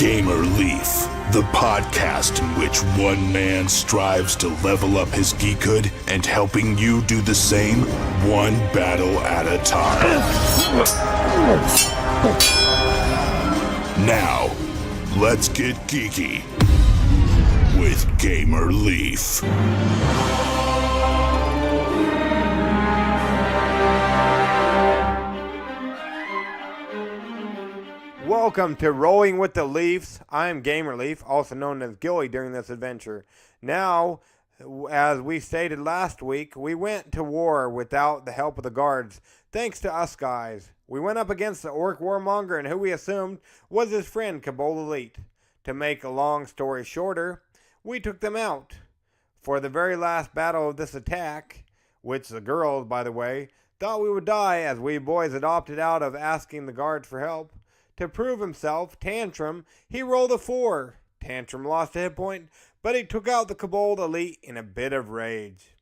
Gamerleaf, the podcast in which one man strives to level up his geekhood and helping you do the same, one battle at a time. Now, let's get geeky with Gamerleaf. Welcome to Rolling with the Leafs. I'm Gamerleaf, also known as Gilly during this adventure. Now, as we stated last week, we went to war without the help of the guards, thanks to us guys. We went up against the orc warmonger and who we assumed was his friend Cabal Elite. To make a long story shorter, we took them out. For the very last battle of this attack, which the girls, by the way, thought we would die as we boys had opted out of asking the guards for help. To prove himself, Tantrum, he rolled a 4. Tantrum lost a hit point, but he took out the Cabal Elite in a bit of rage.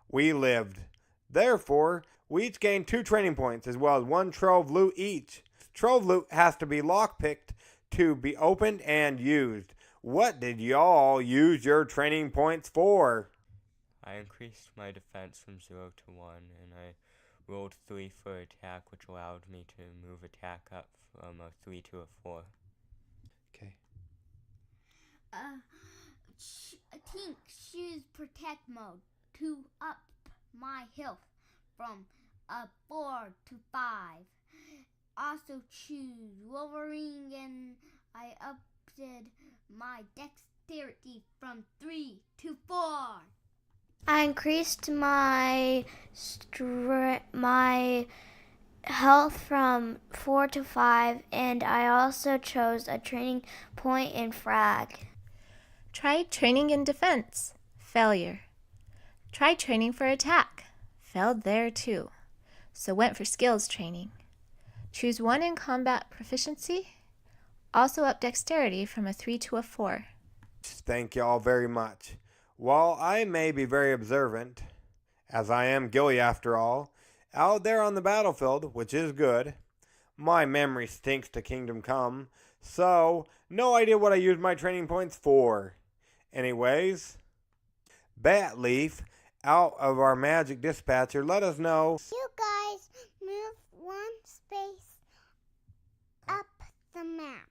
We lived. Therefore, we each gained 2 training points as well as 1 trove loot each. Trove loot has to be lockpicked to be opened and used. What did y'all use your training points for? I increased my defense from 0 to 1, and I rolled 3 for attack, which allowed me to move attack up from a 3 to a 4. Okay. I think choose protect mode to up my health from a 4 to 5. Also choose Wolverine, and I upped my dexterity from 3 to 4. I increased my health from 4 to 5, and I also chose a training point in frag. Tried training in defense. Failure. Tried training for attack. Failed there too. So went for skills training. Choose 1 in combat proficiency. Also up dexterity from a 3 to a 4. Thank y'all very much. While I may be very observant, as I am Gilly after all, out there on the battlefield, which is good, my memory stinks to Kingdom Come, so no idea what I used my training points for. Anyways, Batleaf, out of our magic dispatcher, let us know. You guys move 1 space up the map.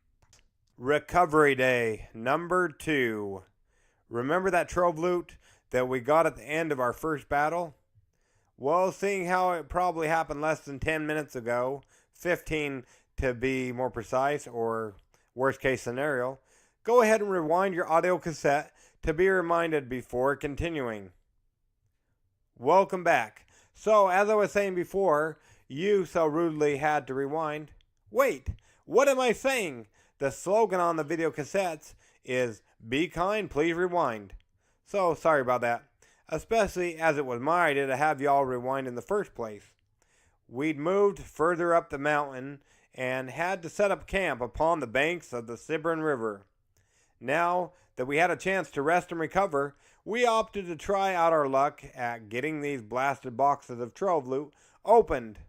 Recovery Day, number 2. Remember that trove loot that we got at the end of our first battle? Well, seeing how it probably happened less than 10 minutes ago, 15 to be more precise, or worst case scenario, go ahead and rewind your audio cassette to be reminded before continuing. Welcome back. So, as I was saying before, you so rudely had to rewind. Wait, what am I saying? The slogan on the video cassettes is, "Be kind, please rewind." So, sorry about that. Especially as it was my idea to have y'all rewind in the first place. We'd moved further up the mountain and had to set up camp upon the banks of the Sibrin River. Now that we had a chance to rest and recover, we opted to try out our luck at getting these blasted boxes of trove loot opened.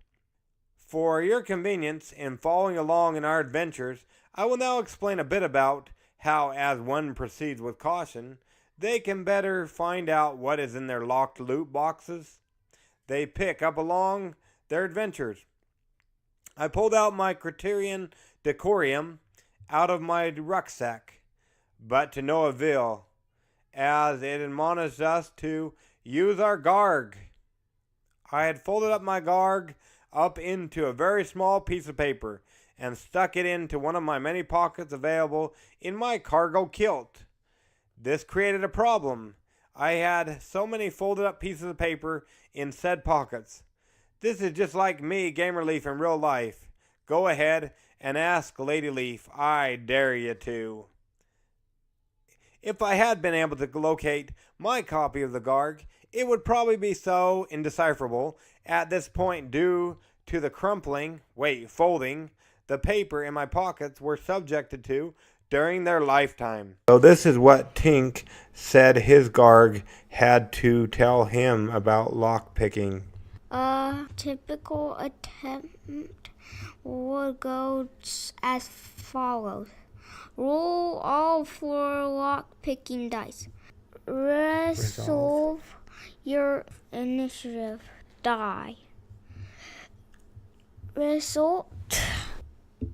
For your convenience in following along in our adventures, I will now explain a bit about how, as one proceeds with caution, they can better find out what is in their locked loot boxes they pick up along their adventures. I pulled out my Criterion Decorium out of my rucksack, but to no avail, as it admonished us to use our Garg. I had folded up my Garg up into a very small piece of paper and stuck it into one of my many pockets available in my cargo kilt. This created a problem. I had so many folded up pieces of paper in said pockets. This is just like me, Gamerleaf, in real life. Go ahead and ask Lady Leaf. I dare you to. If I had been able to locate my copy of the Garg, it would probably be so indecipherable at this point due to the folding the paper in my pockets were subjected to during their lifetime. So this is what Tink said his Garg had to tell him about lockpicking. A typical attempt would go as follows. Roll all 4 lock-picking dice. Resolve your initiative die. Result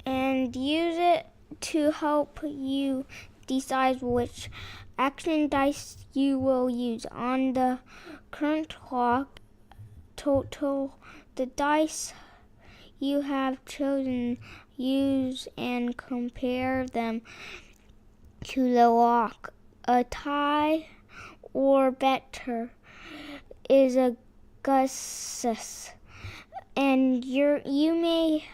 and use it to help you decide which action dice you will use. On the current lock, total the dice you have chosen, use and compare them to the lock. A tie or better is a guess, and you may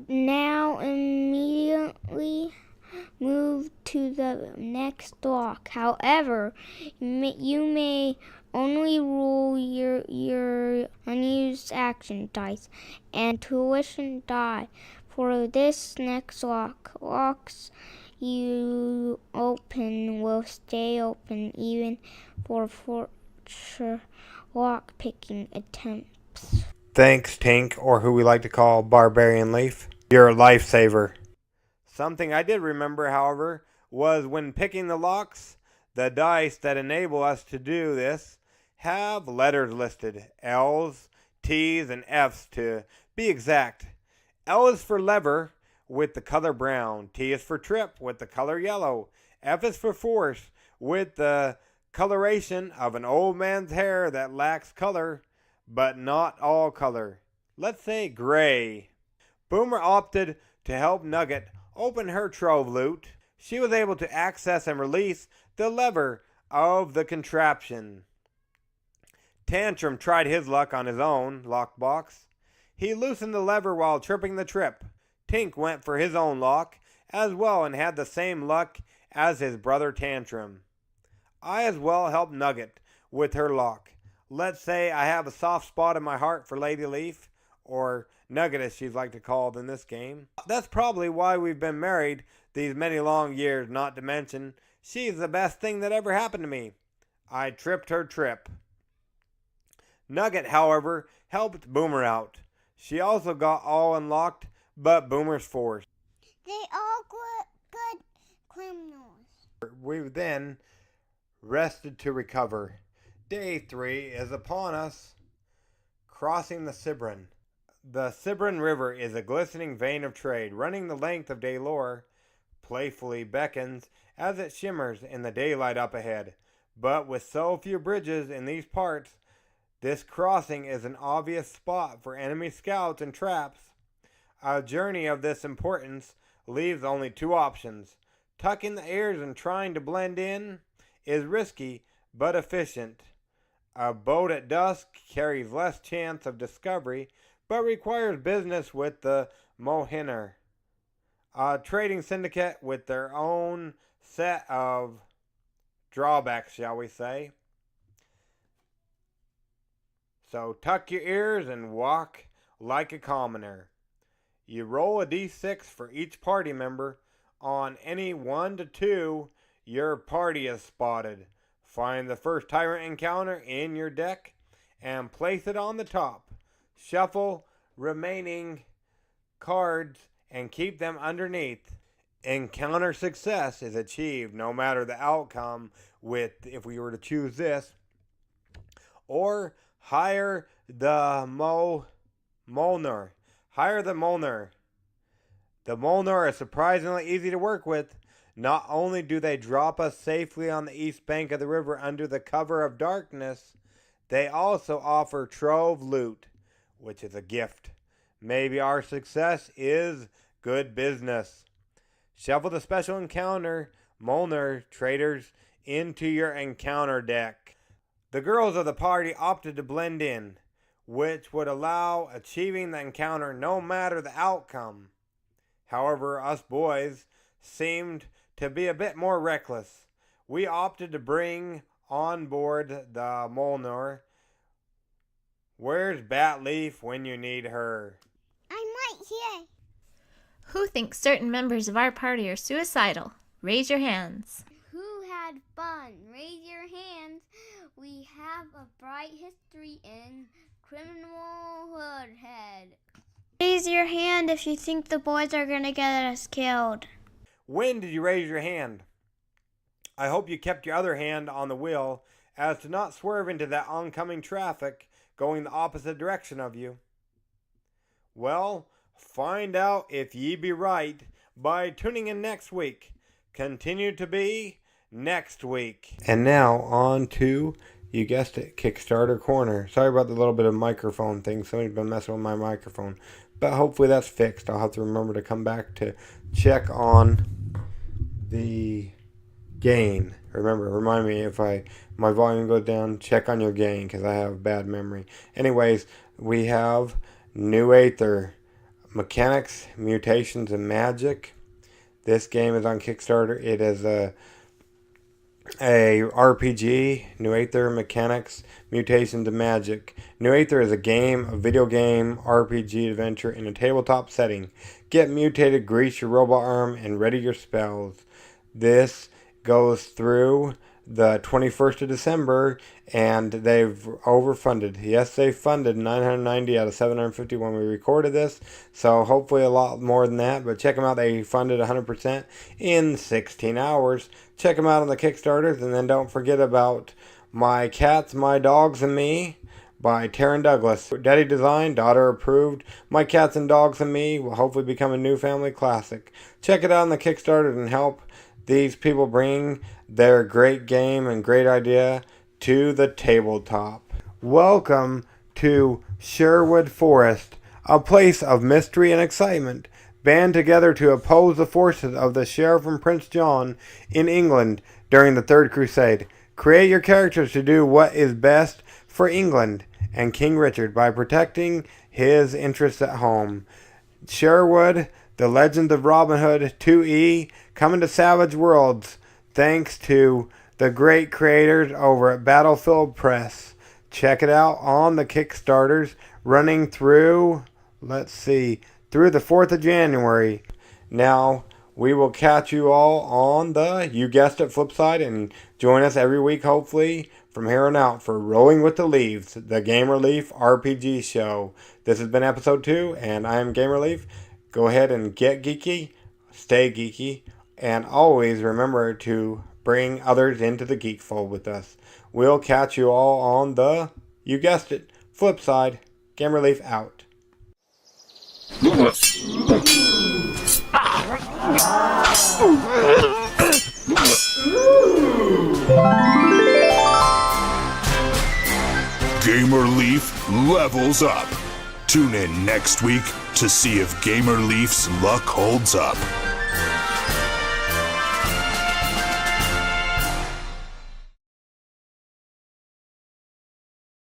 now immediately move to the next lock. However, you may only roll your unused action dice and tuition die for this next lock. Locks you open will stay open even for future lock-picking attempts. Thanks, Tink, or who we like to call Barbarian Leaf. You're a lifesaver. Something I did remember, however, was when picking the locks, the dice that enable us to do this have letters listed. L's, T's, and F's to be exact. L is for lever with the color brown. T is for trip with the color yellow. F is for force with the coloration of an old man's hair that lacks color, but not all color. Let's say gray. Boomer opted to help Nugget open her trove loot. She was able to access and release the lever of the contraption. Tantrum tried his luck on his own lockbox. He loosened the lever while tripping the trip. Tink went for his own lock as well and had the same luck as his brother Tantrum. I as well helped Nugget with her lock. Let's say I have a soft spot in my heart for Lady Leaf, or Nugget as she'd like to call it in this game. That's probably why we've been married these many long years, not to mention she's the best thing that ever happened to me. I tripped her trip. Nugget, however, helped Boomer out. She also got all unlocked but Boomer's force. They all good criminals. We then rested to recover. Day 3 is upon us. Crossing the Sibrin. The Sibrin River is a glistening vein of trade running the length of Daylor. Playfully beckons as it shimmers in the daylight up ahead. But with so few bridges in these parts, this crossing is an obvious spot for enemy scouts and traps. A journey of this importance leaves only 2 options. Tucking the ears and trying to blend in is risky but efficient. A boat at dusk carries less chance of discovery but requires business with the Mechanix, a trading syndicate with their own set of drawbacks, shall we say. So tuck your ears and walk like a commoner. You roll a d6 for each party member. On any 1 to 2, your party is spotted. Find the first tyrant encounter in your deck and place it on the top. Shuffle remaining cards and keep them underneath. Encounter success is achieved no matter the outcome with, if we were to choose this, or hire the Molnar. Hire the Molnar. The Molnar are surprisingly easy to work with. Not only do they drop us safely on the east bank of the river under the cover of darkness, they also offer trove loot, which is a gift. Maybe our success is good business. Shuffle the special encounter Molnar traders into your encounter deck. The girls of the party opted to blend in, which would allow achieving the encounter no matter the outcome. However, us boys seemed to be a bit more reckless. We opted to bring on board the Molnar. Where's Batleaf when you need her? I'm right here. Who thinks certain members of our party are suicidal? Raise your hands. Who had fun? Raise your hands. We have a bright history in criminal hoodhead. Raise your hand if you think the boys are going to get us killed. When did you raise your hand? I hope you kept your other hand on the wheel as to not swerve into that oncoming traffic going the opposite direction of you. Well, find out if ye be right by tuning in next week. Continue to be next week. And now on to, you guessed it, Kickstarter Corner. Sorry about the little bit of microphone thing. Somebody's been messing with my microphone. But hopefully that's fixed. I'll have to remember to come back to check on the gain. Remind me if my volume goes down, check on your gain because I have bad memory. Anyways, we have NuÄther, Mechanix, Mutations, and Magic. This game is on Kickstarter. It is a RPG, NuÄther, Mechanix, Mutations, and Magic. NuÄther is a video game RPG adventure in a tabletop setting. Get mutated, grease your robot arm, and ready your spells. This goes through the 21st of December, and they've overfunded. Yes, they funded 990 out of 750 when we recorded this, so hopefully a lot more than that, but check them out. They funded 100% in 16 hours. Check them out on the Kickstarters, and then don't forget about My Cats, My Dogs, and Me by Taryn Douglas. Daddy design, daughter approved. My Cats and Dogs and Me will hopefully become a new family classic. Check it out on the Kickstarter and help these people bring their great game and great idea to the tabletop. Welcome to Sherwood Forest, a place of mystery and excitement, band together to oppose the forces of the Sheriff and Prince John in England during the Third Crusade. Create your characters to do what is best for England and King Richard by protecting his interests at home. Sherwood, The Legend of Robin Hood 2E, coming to Savage Worlds, thanks to the great creators over at Battlefield Press. Check it out on the Kickstarters, running through, through the 4th of January. Now, we will catch you all on the, you guessed it, flip side, and join us every week, hopefully, from here on out for Rolling with the Leaves, the Gamerleaf RPG show. This has been episode 2, and I am Gamerleaf. Go ahead and get geeky, stay geeky, and always remember to bring others into the geek fold with us. We'll catch you all on the, you guessed it, flip side. Gamerleaf out. Gamerleaf levels up. Tune in next week to see if Gamerleaf's luck holds up.